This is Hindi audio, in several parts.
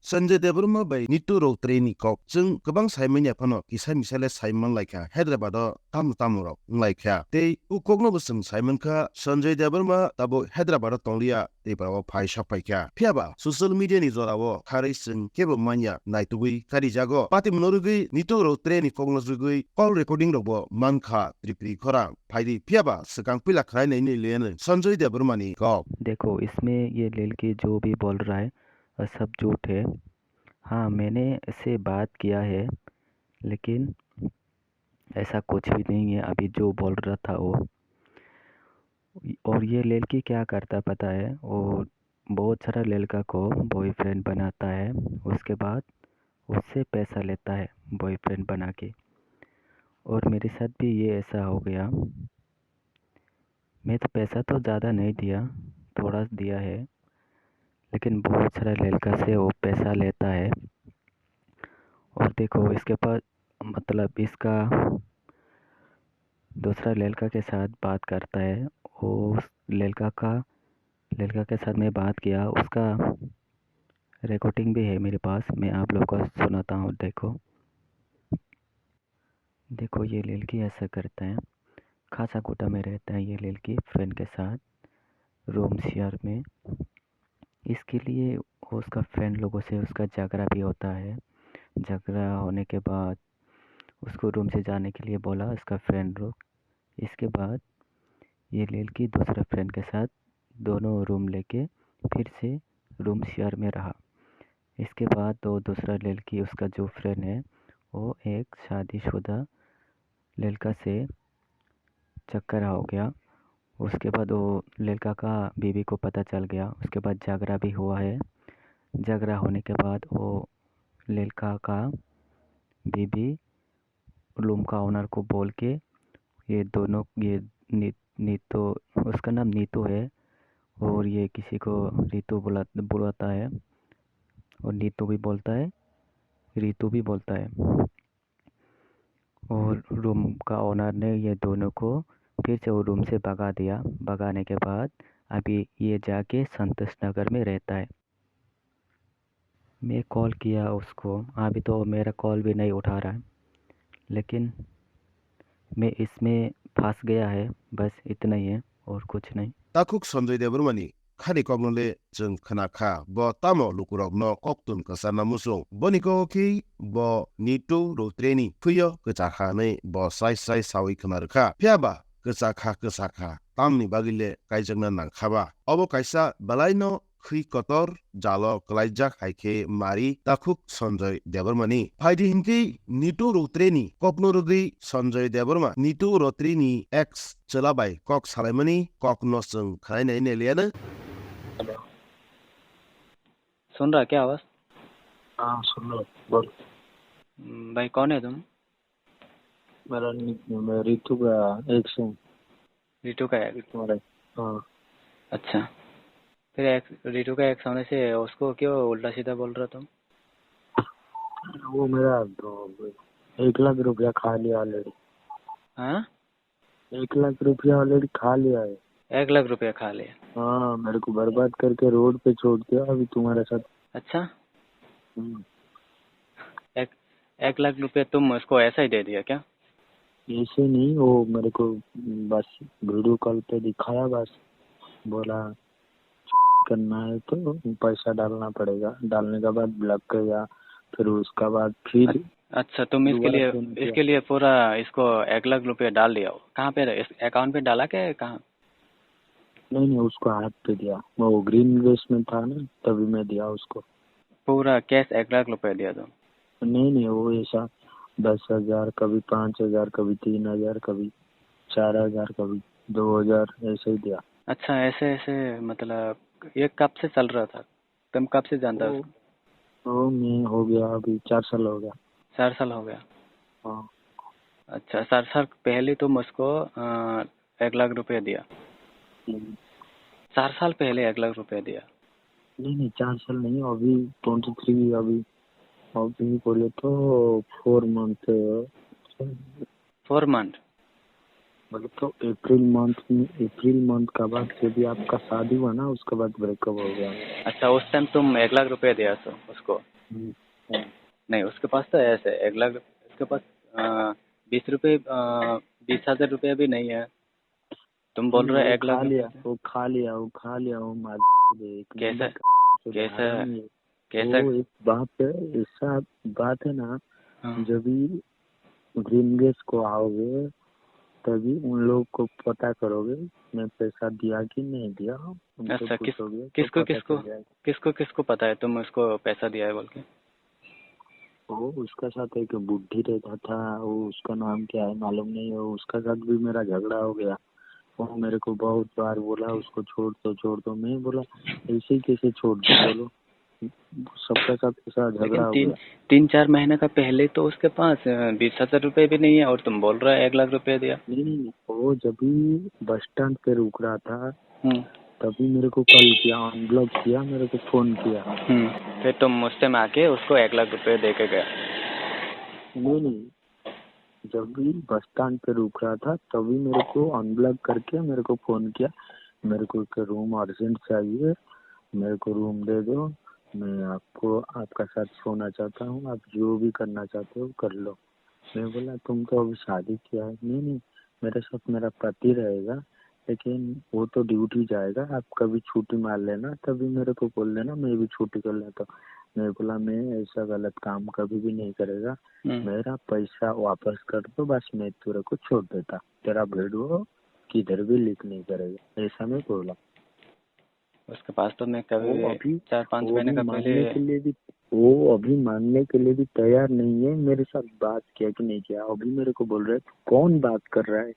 Sanjay Devrama by Nitu Rotreni Kok Jung Gabang Simon Yapano Kisai Misale Simon Laika Hyderabad Tamuro Laika They Ukogno Busum Simon Ka Sanjay Devrama Tabo Hyderabad Tonglia They Bravo Pai Shapaika Piaba Social Media Nizorawo Harrison Kebo Manya Naitui Karijago Pati Monorugi Nitu Rotreni Kognosugui Call Recording Robo Manka Tripri Korang Paidi Piaba Sekang Pilak Raine Lene Sanjay Devrama Kok देखो इसमें ये लड़की जो भी बोल रहा है सब झूठ है। हाँ, मैंने इससे बात किया है, लेकिन ऐसा कुछ भी नहीं है अभी जो बोल रहा था वो। और ये लड़की क्या करता पता है, वो बहुत सारा लड़का को बॉयफ्रेंड बनाता है, उसके बाद उससे पैसा लेता है बॉयफ्रेंड बना के। और मेरे साथ भी ये ऐसा हो गया। मैं तो पैसा तो ज़्यादा नहीं दिया, थोड़ा दिया है, लेकिन बहुत सारा लड़का से वो पैसा लेता है। और देखो इसके पास मतलब इसका दूसरा लड़का के साथ बात करता है। वो उस लड़का के साथ मैं बात किया, उसका रिकॉर्डिंग भी है मेरे पास, मैं आप लोग को सुनाता हूँ। देखो ये लड़की ऐसा करता है, खासा कोटा में रहता है ये लड़की फ्रेंड के साथ रूम शेयर में। इसके लिए उसका फ्रेंड लोगों से उसका झगड़ा भी होता है। झगड़ा होने के बाद उसको रूम से जाने के लिए बोला उसका फ्रेंड लोग। इसके बाद ये लड़की दूसरे फ्रेंड के साथ दोनों रूम लेके फिर से रूम शेयर में रहा। इसके बाद तो दूसरा लड़की उसका जो फ्रेंड है वो एक शादीशुदा लड़का से चक्कर हो गया। उसके बाद वो लड़का का बीवी को पता चल गया। उसके बाद झगड़ा भी हुआ है। झगड़ा होने के बाद वो लड़का का बीवी रूम का ओनर को बोल के ये दोनों ये नीतू, उसका नाम नीतू है और ये किसी को रीतू बुलाता है और नीतू भी बोलता है, रीतू भी बोलता है। और रूम का ओनर ने ये दोनों को फिर से वो रूम से भगा दिया। भगाने के बाद अभी ये जाके संतोष नगर में रहता है। मैं कॉल किया उसको, अभी तो मेरा कॉल भी नहीं उठा रहा है, लेकिन मैं इसमें फंस गया है, बस इतना ही है और कुछ नहीं। Takuk Sanjay Devrama Khani Kognole Jung Khanaka Bo Tamo Lukurok no Koktun Kasana Musung Boniko Ki Bo Nitu Rotreni Puyo Kachakane Bo Sai Sawi Kamarka Piaba Kasaka Tamni Bagile Kaijana Nankaba Obo Kaisa Balaino Kri Kotor Jalo Klaijak Haike Mari Takuk Sanjay Devrama Paidi Hinki Nitu Rotreni Kopnorugi Sanjay Devrama Nitu Rotreni X Chalabai Kok Salamani Kok Nosung Kaine Neliana hello. सुन रहा क्या आवाज? हाँ सुन लो, बोल। भाई कौन है तुम? मैं रितु का एक से रीटू का एक्स? तुम्हारे। हाँ अच्छा, फिर रीटू का एक्स होने से उसको क्यों उल्टा सीधा बोल रहा तुम? वो मेरा 1 लाख रुपया खा लिया ऑलरेडी। हाँ, 1 लाख रुपया ऑलरेडी खा लिया है। 1 लाख रुपया खा लिया? हाँ, मेरे को बर्बाद करके रोड पे छोड़ दिया अभी तुम्हारे साथ। अच्छा, हम्म, 1 लाख रुपया तुम उसको ऐसा ही दे दिया क्या? ऐसे नहीं, वो मेरे को बस वीडियो कॉल पे दिखाया, बस बोला करना है तो पैसा डालना पड़ेगा, डालने के बाद ब्लॉक किया, फिर उसका बाद फिर अच्छा, तुम इसके लिए पूरा इसको 1 लाख रुपया डाल दिया हो? कहाँ पे, अकाउंट पे डाला क्या कहाँ? नहीं, उसको हाथ पे दिया। वो ग्रीन वेस्ट में था ना, तभी मैं दिया उसको। पूरा कैश 1 लाख रुपया दिया तुम? नहीं, वो ऐसा 10,000, कभी 5,000, कभी 3,000, कभी 4,000, कभी 2,000 ऐसे ही दिया। अच्छा, ऐसे ऐसे मतलब ये कब से चल रहा था? तुम कब से जानता हो? वो मैं हो गया अभी 4 साल हो गया। 4 साल हो गया? हाँ। अच्छा, 4 साल पहले तुम उसको 1 लाख रुपया दिया? 4 साल पहले 1 लाख रुपया दिया? नहीं, 4 साल नहीं, अभी 23, अभी बोले तो 4 मंथ। 4 मंथ? मतलब तो अप्रैल मंथ का बाद जब आपका शादी हुआ ना, उसके बाद ब्रेकअप हो गया। अच्छा, उस टाइम तुम 1 लाख रुपया दिया तो उसको? हम्म। नहीं, उसके पास तो ऐसे 1 लाख, उसके पास 20,000 रुपये भी नहीं है। तुम बोल रहे हो वो 1 लाख खा रुपये लिया, से? वो मार दे एक कैसा नंबर कैसा हरामी है। कैसा? वो एक बात है, ऐसा बात है ना, हाँ। जब भी ग्रीन गेस को आओगे तभी उन लोग को पता करोगे मैं पैसा दिया कि नहीं दिया, उनसे अच्छा, पूछोगे तो किसको पता किसको चल जाएगा। किसको पता है तुम उसको पैसा दिया है बोल के? वो उसका साथ एक बुढ़ी रहता था, वो उसका नाम क्या है मालूम नहीं, वो उसका साथ भी मेरा झगड़ा हो गया। वो मेरे को बहुत बार बोला उसको छोड़ दो, मैं बोला ऐसे ही कैसे छोड़ दो बोलो, सबका साथ ऐसा लेकिन झगड़ा हो तीन गया। 3-4 महीने का पहले तो उसके पास 20,000 रुपये भी नहीं है, और तुम बोल रहे हो 1 लाख रुपये दिया। नहीं, वो जब भी बस स्टैंड पे रुक रहा था हम्म। तभी मेरे को कॉल किया, अनब्लॉक किया, मेरे को फोन किया। फिर तुम उस टाइम आके उसको 1 लाख रुपये दे के गए? नहीं, जब भी बस स्टैंड पे रुक रहा था तभी मेरे को अनब्लॉक करके मेरे को फोन किया, मेरे को एक रूम अर्जेंट चाहिए, मेरे को रूम दे दो, मैं आपको आपका साथ सोना चाहता हूँ, आप जो भी करना चाहते हो कर लो। मैं बोला तुम तो अभी शादी किया है। नहीं, मेरे साथ मेरा पति रहेगा, लेकिन वो तो ड्यूटी जाएगा, आप कभी छुट्टी मार लेना तभी मेरे को बोल देना, मैं भी छुट्टी कर लेता हूँ। मैं बोला मैं ऐसा गलत काम कभी भी नहीं करेगा, मेरा पैसा वापस कर दो बस, मैं तेरे को छोड़ देता, तेरा वीडियो किधर भी लीक नहीं करेगा, ऐसा मैं बोला। उसके पास तो मैं कभी वो अभी 4-5 वो महीने अभी का पहले। मानने के लिए भी वो अभी मानने के लिए भी तैयार नहीं है, मेरे साथ बात किया कि नहीं किया, अभी मेरे को बोल रहे कौन बात कर रहा है।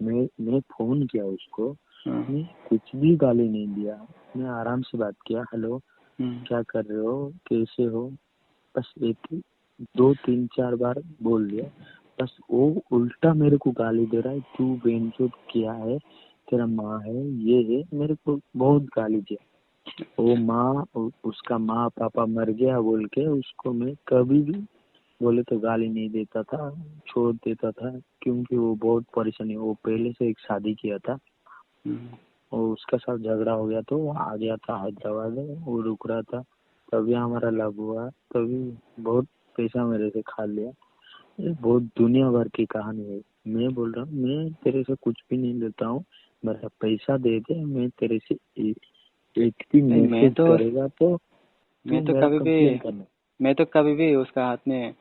मैं फोन किया उसको, मैं कुछ भी गाली नहीं दिया, मैं आराम से बात किया, हेलो क्या कर रहे हो, कैसे हो, बस एक 2-3-4 बार बोल दिया, बस वो उल्टा मेरे को गाली दे रहा है, तू बेंचोद किया है, तेरा माँ है, ये है, मेरे को बहुत गाली दिया। वो उसका माँ पापा मर गया बोल के उसको मैं कभी भी बोले तो गाली नहीं देता था, छोड़ देता था, क्योंकि वो बहुत परेशानी, वो पहले से एक शादी किया था, और उसका साथ झगड़ा हो गया तो वो आ गया था हैदराबाद में, वो रुक रहा था, तभी हमारा लव हुआ, तभी बहुत पैसा मेरे से खा लिया। ये बहुत दुनिया भर की कहानी है। मैं बोल रहा हूँ मैं तेरे से कुछ भी नहीं लेता हूँ, मेरा पैसा दे दे, मैं तेरे से एक भी नहीं, मैसेज करेगा तो तू मैं तो मेरा कभी भी कंप्लेन करना। मैं तो कभी भी उसका हाथ में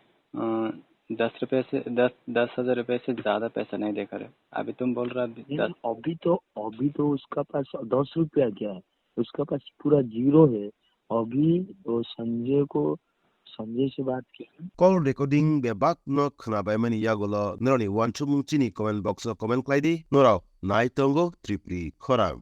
10,000 रुपये से ज्यादा पैसा नहीं देखा है। अभी तुम बोल रहा नहीं, 10। अभी तो उसका पास 10 रुपया क्या है, उसका पास पूरा जीरो है। अभी वो संजय से बात किया। Call recording be back no khna bai mani yagolo neroni 1 chumung chini comment box comment klaidi norao nai tongo tripli khoram